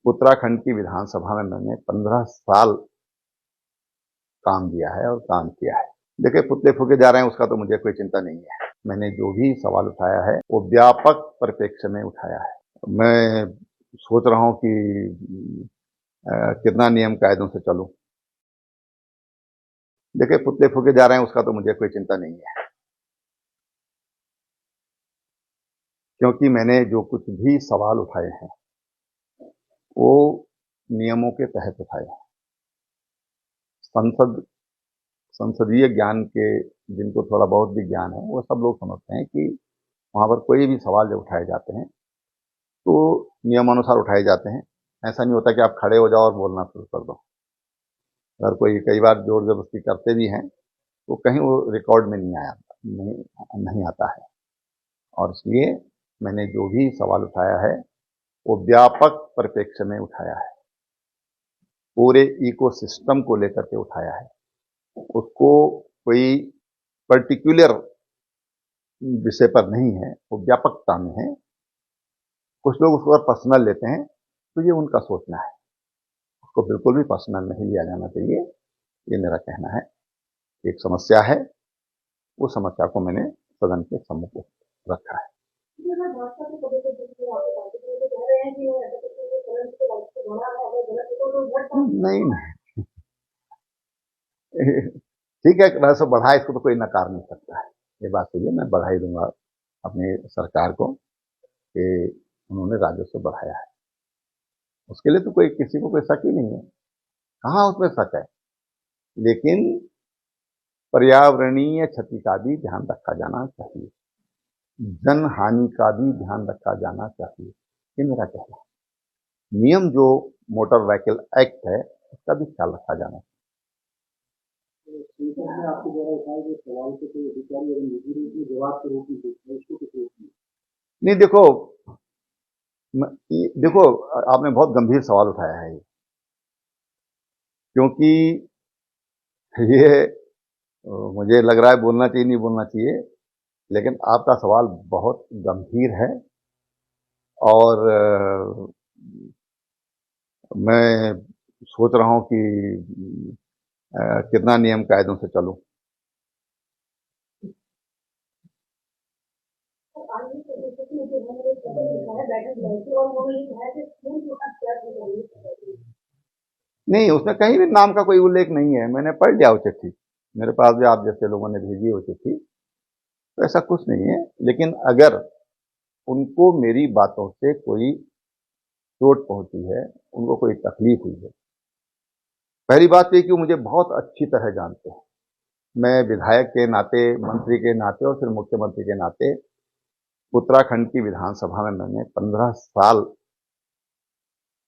उत्तराखंड की विधानसभा में मैंने 15 साल काम दिया है और काम किया है। देखिए, पुतले फूके जा रहे हैं उसका तो मुझे कोई चिंता नहीं है। मैंने जो भी सवाल उठाया है वो व्यापक परिप्रेक्ष्य में उठाया है। मैं सोच रहा हूं कि कितना नियम कायदों से चलूं। देखिए, पुतले फूके जा रहे हैं उसका तो मुझे कोई चिंता नहीं है, क्योंकि मैंने जो कुछ भी सवाल उठाए हैं वो नियमों के तहत उठाए हैं। संसदीय ज्ञान के जिनको थोड़ा बहुत भी ज्ञान है वो सब लोग समझते हैं कि वहां पर कोई भी सवाल जब उठाए जाते हैं तो नियमानुसार उठाए जाते हैं। ऐसा नहीं होता कि आप खड़े हो जाओ और बोलना शुरू कर दो। अगर कोई कई बार जोर जबरदस्ती करते भी हैं तो कहीं वो रिकॉर्ड में नहीं आता है। और इसलिए मैंने जो भी सवाल उठाया है वो व्यापक परिप्रेक्ष्य में उठाया है, पूरे इकोसिस्टम को लेकर के उठाया है। उसको कोई पर्टिकुलर विषय पर नहीं है, वो व्यापकता में है। कुछ लोग उसको पर्सनल लेते हैं तो ये उनका सोचना है, उसको बिल्कुल भी पर्सनल नहीं लिया जाना चाहिए, ये मेरा कहना है। एक समस्या है, उस समस्या को मैंने सदन के सम्मुख रखा है। नहीं ठीक है, राजस्व बढ़ा इसको तो कोई नकार नहीं सकता है। ये बात सही है, मैं बढ़ाई दूंगा अपनी सरकार को कि उन्होंने राजस्व बढ़ाया है। उसके लिए तो कोई किसी को कोई शक ही नहीं है, कहाँ उसमें शक है। लेकिन पर्यावरणीय क्षति का भी ध्यान रखा जाना चाहिए, जन हानि का भी ध्यान रखा जाना चाहिए, ये मेरा कहना है। नियम जो मोटर व्हीकल एक्ट है उसका भी ख्याल रखा जाना चाहिए। नहीं, देखो आपने बहुत गंभीर सवाल उठाया है, क्योंकि ये मुझे लग रहा है बोलना चाहिए नहीं बोलना चाहिए, लेकिन आपका सवाल बहुत गंभीर है। और मैं सोच रहा हूं कि कितना नियम कायदों से चलूं। नहीं, उसमें कहीं भी नाम का कोई उल्लेख नहीं है। मैंने पढ़ लिया वो चिट्ठी, मेरे पास भी आप जैसे लोगों ने भेजी वो चिट्ठी, तो ऐसा कुछ नहीं है। लेकिन अगर उनको मेरी बातों से कोई चोट पहुंची है, उनको कोई तकलीफ हुई है, पहली बात ये कि वो मुझे बहुत अच्छी तरह जानते हैं। मैं विधायक के नाते, मंत्री के नाते और फिर मुख्यमंत्री के नाते उत्तराखंड की विधानसभा में मैंने 15 साल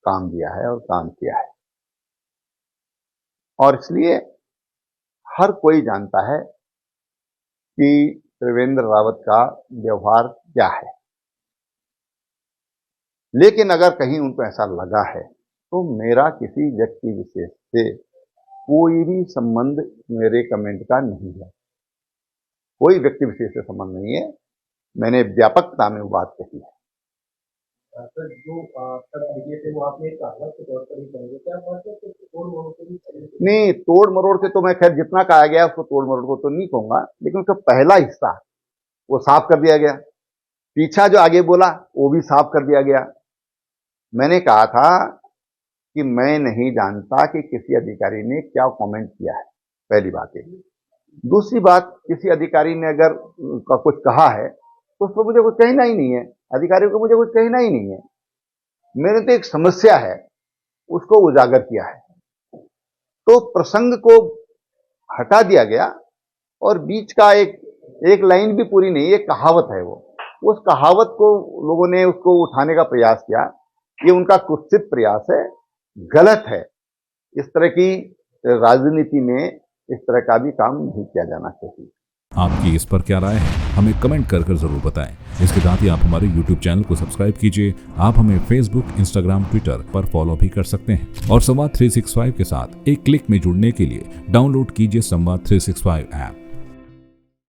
काम दिया है और काम किया है। और इसलिए हर कोई जानता है कि त्रिवेंद्र रावत का व्यवहार क्या है। लेकिन अगर कहीं उनको ऐसा लगा है तो मेरा किसी व्यक्ति विशेष से कोई भी संबंध मेरे कमेंट का नहीं है, कोई व्यक्ति विशेष से संबंध नहीं है। मैंने व्यापकता में वो बात कही है। नहीं, तोड़ मरोड़ के तो मैं खैर जितना कहा गया उसको तोड़ मरोड़ को तो नहीं कहूंगा, लेकिन उसका पहला हिस्सा वो साफ कर दिया गया, पीछा जो आगे बोला वो भी साफ कर दिया गया। मैंने कहा था कि मैं नहीं जानता कि किसी अधिकारी ने क्या कमेंट किया है, पहली बात है। दूसरी बात, किसी अधिकारी ने अगर कुछ कहा है तो उस पर मुझे कुछ कहना ही नहीं है, अधिकारी को मुझे कुछ कहना ही नहीं है। मैंने तो एक समस्या है उसको उजागर किया है, तो प्रसंग को हटा दिया गया और बीच का एक लाइन भी पूरी नहीं, एक कहावत है, वो उस कहावत को लोगों ने उसको उठाने का प्रयास किया। ये उनका कुत्सित प्रयास है, गलत है। इस तरह की राजनीति में इस तरह का भी काम नहीं किया जाना चाहिए। आपकी इस पर क्या राय है, हमें कमेंट कर जरूर बताएं। इसके साथ ही आप हमारे YouTube चैनल को सब्सक्राइब कीजिए। आप हमें Facebook, Instagram, Twitter पर फॉलो भी कर सकते हैं और संवाद 365 के साथ एक क्लिक में जुड़ने के लिए डाउनलोड कीजिए संवाद 365 ऐप।